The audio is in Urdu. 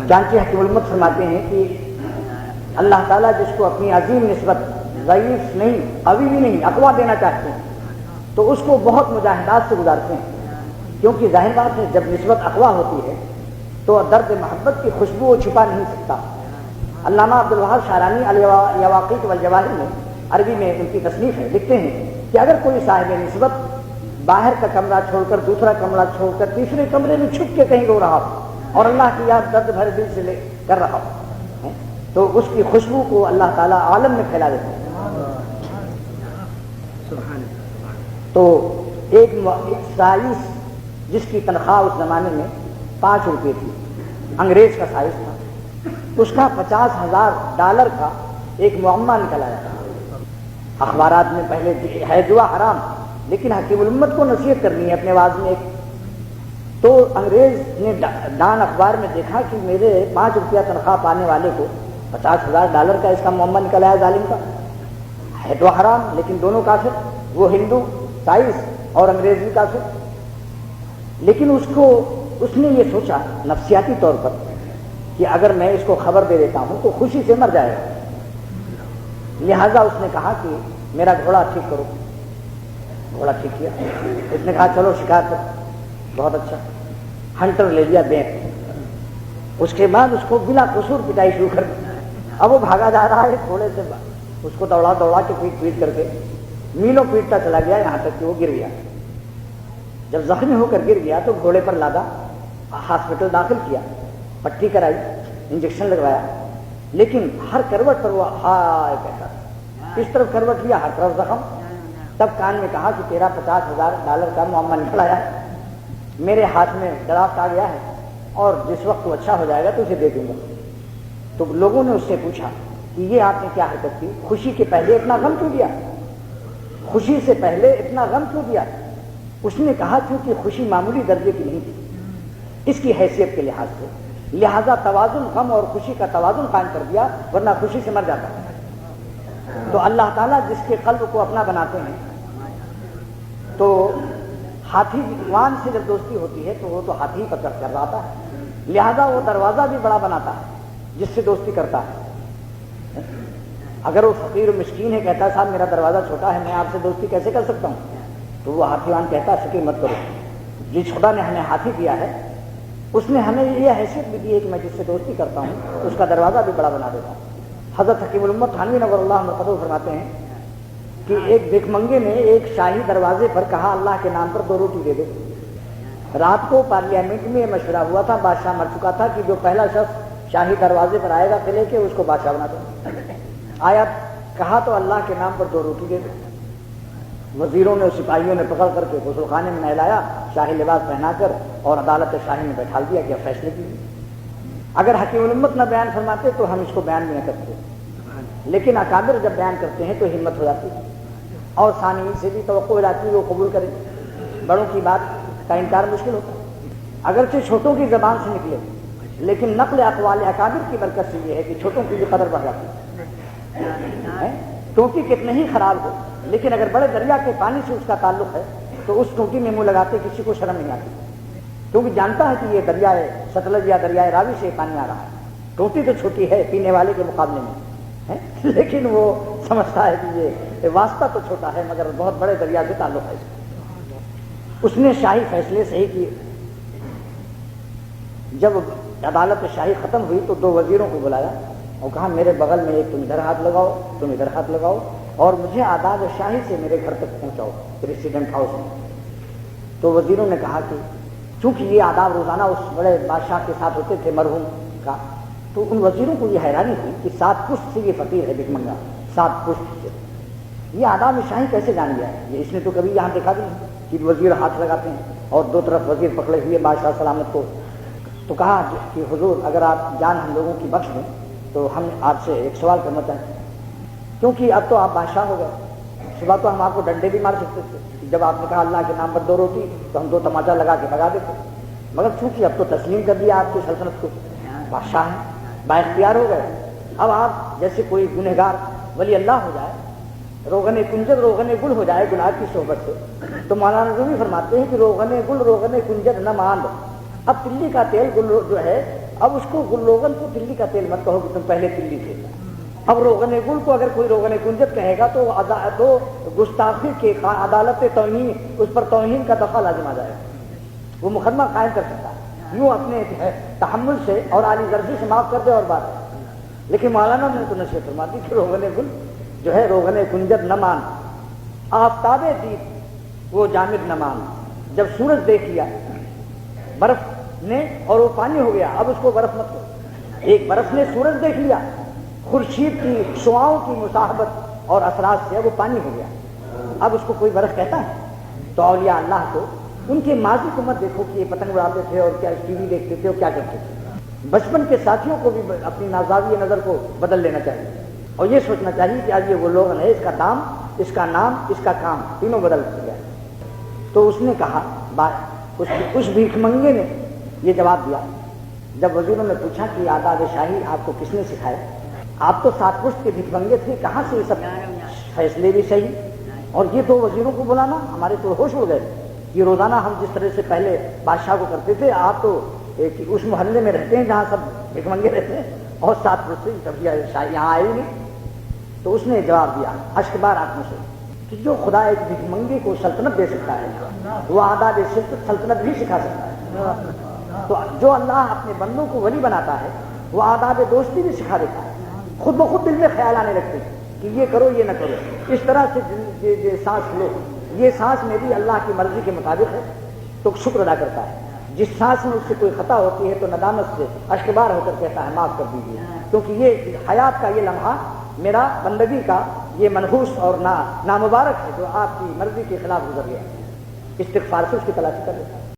چانچی حکیم الامت فرماتے ہیں کہ اللہ تعالیٰ جس کو اپنی عظیم نسبت ضعیف نہیں، قوی بھی نہیں، اقوا دینا چاہتے ہیں تو اس کو بہت مجاہدات سے گزارتے ہیں، کیونکہ ظاہر بات ہے جب نسبت اقوا ہوتی ہے تو درد محبت کی خوشبو وہ چھپا نہیں سکتا۔ علامہ عبدالوہاب شعرانی الیواقیت والجواہر میں عربی میں ان کی تصنیف ہے، لکھتے ہیں کہ اگر کوئی صاحب نسبت باہر کا کمرہ چھوڑ کر دوسرا کمرہ چھوڑ کر تیسرے کمرے میں چھپ کے کہیں رو رہا ہو اور اللہ کی یاد درد بھرے دل سے کر رہا ہو تو اس کی خوشبو کو اللہ تعالیٰ عالم میں پھیلا دیتے ہیں۔ تو ایک سائنس جس کی تنخواہ اس زمانے میں 5 روپے تھی، انگریز کا سائنس تھا، اس کا $50,000 کا ایک معمہ نکل آیا تھا۔ اخبارات میں پہلے ہے جوا حرام، لیکن حکیم الامت کو نصیحت کرنی ہے اپنے آواز میں ایک، تو انگریز نے ڈان اخبار میں دیکھا کہ میرے 5 روپیہ تنخواہ پانے والے کو $50,000 کا اس کا معمہ نکل آیا ظالم کا، ہے تو حرام لیکن دونوں کافر، وہ ہندو سائنس اور انگریز بھی کافر، لیکن اس نے یہ سوچا نفسیاتی طور پر کہ اگر میں اس کو خبر دے دیتا ہوں تو خوشی سے مر جائے گا، لہذا اس نے کہا کہ میرا گھوڑا ٹھیک کرو، گھوڑا ٹھیک کیا، اس نے کہا چلو شکار کرو، بہت اچھا، ہنٹر لے لیا بینک، اس کے بعد اس کو بلا قصور پٹائی شروع کر دی، اب وہ بھاگا جا رہا ہے گھوڑے سے، اس کو دوڑا دوڑا کے پیٹ کر کے میلوں پیٹتا چلا گیا یہاں تک کہ وہ گر گیا، جب زخمی ہو کر گر گیا تو گھوڑے پر لادا، ہاسپٹل داخل کیا، پٹی کرائی، انجیکشن لگوایا، لیکن ہر کروٹ پر وہ ہائے کہتا تھا، اس طرف کروٹ لیا ہر طرف زخم، تب کان میں کہا کہ تیرا $50,000 کا معاملہ نکل آیا ہے، میرے ہاتھ میں ڈرافٹ آ گیا ہے اور جس وقت وہ اچھا ہو جائے گا تو اسے دے دوں گا۔ تو لوگوں نے اس سے پوچھا کہ یہ آپ نے کیا حرکت کی، خوشی کے پہلے اتنا غم کیوں دیا، خوشی سے پہلے اتنا غم کیوں دیا؟ اس نے کہا کیونکہ خوشی معمولی درجے کی نہیں تھی اس کی حیثیت کے لحاظ سے، لہذا توازن، غم اور خوشی کا توازن قائم کر دیا، ورنہ خوشی سے مر جاتا۔ تو اللہ تعالیٰ جس کے قلب کو اپنا بناتے ہیں، تو ہاتھی وان سے جب دوستی ہوتی ہے تو وہ تو ہاتھی پر چڑھ کر رہتا ہے، لہذا وہ دروازہ بھی بڑا بناتا ہے جس سے دوستی کرتا ہے۔ اگر وہ فقیر و مسکین ہے، کہتا ہے صاحب میرا دروازہ چھوٹا ہے، میں آپ سے دوستی کیسے کر سکتا ہوں، تو وہ ہاتھی وان کہتا ہے فکر مت کرو، جس خدا نے ہمیں ہاتھی دیا ہے اس نے ہمیں یہ حیثیت بھی دی ہے کہ میں جس سے دوستی کرتا ہوں اس کا دروازہ بھی بڑا بنا دیتا ہوں۔ حضرت حکیم الامت تھانوی نور اللہ مرقدہ فرماتے ہیں کہ ایک بھیک منگے نے ایک شاہی دروازے پر کہا اللہ کے نام پر 2 روٹی دے دے۔ رات کو پارلیمنٹ میں یہ مشورہ ہوا تھا، بادشاہ مر چکا تھا، کہ جو پہلا شخص شاہی دروازے پر آئے گا قلعے کے اس کو بادشاہ بنا دے۔ آیا کہا تو اللہ کے نام پر 2 روٹی دے دے۔ وزیروں نے سپاہیوں نے پکڑ کر کے غسل خانے میں نہلایا، شاہی لباس پہنا کر اور عدالت شاہی میں بیٹھا دیا کہ فیصلے کیجیے۔ اگر حکیم الامت نہ بیان فرماتے تو ہم اس کو بیان بھی نہ کرتے، لیکن اکابر جب بیان کرتے ہیں تو ہمت ہو جاتی ہے اور ثانوی سے بھی توقع ہو جاتی ہے وہ قبول کریں، بڑوں کی بات کا انکار مشکل ہوتا ہے، اگرچہ چھوٹوں کی زبان سے نکلے، لیکن نقل اقوال اکابر کی برکت سے یہ ہے کہ چھوٹوں کی بھی قدر بڑھ جاتی ہے۔ ٹوٹی کتنے ہی خراب ہو، لیکن اگر بڑے دریا کے پانی سے اس کا تعلق ہے تو اس ٹوٹی میں منہ لگاتے کسی کو شرم نہیں آتی، کیونکہ جانتا ہے کہ یہ دریائے ستلج یا دریائے راوی سے پانی آ رہا ہے۔ ٹوٹی تو چھوٹی ہے پینے والے کے مقابلے میں، لیکن وہ سمجھتا ہے کہ یہ واسطہ تو چھوٹا ہے مگر بہت بڑے دریا سے تعلق ہے۔ اس نے شاہی فیصلے صحیح کیے۔ جب عدالت شاہی ختم ہوئی تو 2 وزیروں کو بلایا اور کہا میرے بغل میں ایک تم ادھر ہاتھ لگاؤ، تم ادھر ہاتھ لگاؤ، اور مجھے آداب شاہی سے میرے گھر تک پہنچاؤ پریسیڈنٹ ہاؤس میں۔ تو وزیروں نے کہا کہ چونکہ یہ آداب روزانہ اس بڑے بادشاہ کے ساتھ ہوتے تھے مرحوم کا، تو ان وزیروں کو یہ حیرانی ہوئی کہ 7 پشت سے یہ فقیر ہے بھیک منگا، 7 پشت سے یہ آداب شاہی کیسے جان گیا ہے؟ یہ اس نے تو کبھی یہاں دیکھا بھی نہیں کہ وزیر ہاتھ لگاتے ہیں اور 2 طرف وزیر پکڑے ہوئے بادشاہ سلامت کو۔ تو کہا کہ حضور اگر آپ جان ہم لوگوں کی بخش دیں تو ہم آپ سے ایک سوال کرنا چاہتے ہیں، کیونکہ اب تو آپ بادشاہ ہو گئے، صبح تو ہم آپ کو ڈنڈے بھی مار سکتے تھے، جب آپ نے کہا اللہ کے نام پر 2 روٹی تو ہم 2 تماچا لگا کے بھگا دیتے، مگر چونکہ اب تو تسلیم کر دیا آپ کی سلطنت کو، بادشاہ ہیں، با اختیار ہو گئے، اب آپ جیسے کوئی گنہگار ولی اللہ ہو جائے، روغن کنجد روغن گل ہو جائے گناہ کی صحبت سے، تو مولانا رومی فرماتے ہیں کہ روغن گل روغن کنجد نہ ماند، اب تلی کا تیل گل جو ہے اب اس کو روغن کو تلی کا تیل مت کہو کہ تم پہلے تلی تھے. اب روغن گل کو اگر کوئی روغن کنجت کہے گا تو گستاخی کے عدالت توہین اس پر توہین کا دفعہ لازم آ جائے گا, وہ مقدمہ قائم کر سکتا ہے یوں اپنے تحمل سے اور عالی ضربی سے معاف کر دے اور بات ہے. لیکن مولانا نے تو نصیحت فرما دی کہ روغن گل جو ہے روغن کنجت نہ مان, آفتاب دید وہ جامد نہ مان. جب سورج دیکھ لیا برف نے اور وہ پانی ہو گیا, اب اس کو برف مت کرو. ایک برف نے سورج دیکھ لیا, خورشید کی شعاؤں کی مصاحبت اور اثرات سے وہ پانی ہو گیا, اب اس کو کوئی برف کہتا ہے؟ تو اولیاء اللہ کو ان کے ماضی کو مت دیکھو کہ یہ پتنگ اڑاتے تھے اور کیا ٹی وی دیکھتے تھے اور کیا کرتے تھے. بچپن کے ساتھیوں کو بھی اپنی نازاویہ نظر کو بدل لینا چاہیے اور یہ سوچنا چاہیے کہ آج یہ وہ لوگ ہیں, اس کا دام, اس کا نام, اس کا کام تینوں بدل گیا. تو اس نے کہا, اس بھیک منگے نے یہ جواب دیا جب وزیروں نے پوچھا کہ آداب شاہی آپ کو کس نے سکھائے؟ آپ تو 7 پشت کے بھیک منگے تھے, کہاں سے یہ سب فیصلے بھی صحیح اور یہ 2 وزیروں کو بلانا؟ ہمارے تو ہوش اڑ گئے. یہ روزانہ ہم جس طرح سے پہلے بادشاہ کو کرتے تھے, آپ تو اس محلے میں رہتے ہیں جہاں سب بھیک منگے رہتے ہیں اور 7 پشت سے کبھی شاہی یہاں آئے ہی نہیں. تو اس نے جواب دیا اشکبار آنکھوں سے کہ جو خدا ایک بھیک منگے کو سلطنت دے سکتا ہے وہ آداب سلطنت بھی سکھا سکتا ہے. تو جو اللہ اپنے بندوں کو ولی بناتا ہے وہ آداب دوستی بھی سکھا دیتا ہے. خود بخود دل میں خیال آنے لگتے ہیں کہ یہ کرو یہ نہ کرو, اس طرح سے سانس لو, یہ سانس میری اللہ کی مرضی کے مطابق ہے تو شکر ادا کرتا ہے. جس سانس میں اس سے کوئی خطا ہوتی ہے تو ندامت سے اشکبار ہو کر کہتا ہے معاف کر دیجیے, کیونکہ یہ حیات کا یہ لمحہ میرا بندگی کا یہ منحوس اور نامبارک ہے جو آپ کی مرضی کے خلاف گزر گیا. استغفار سے اس کی تلاشی کر لیتا ہے.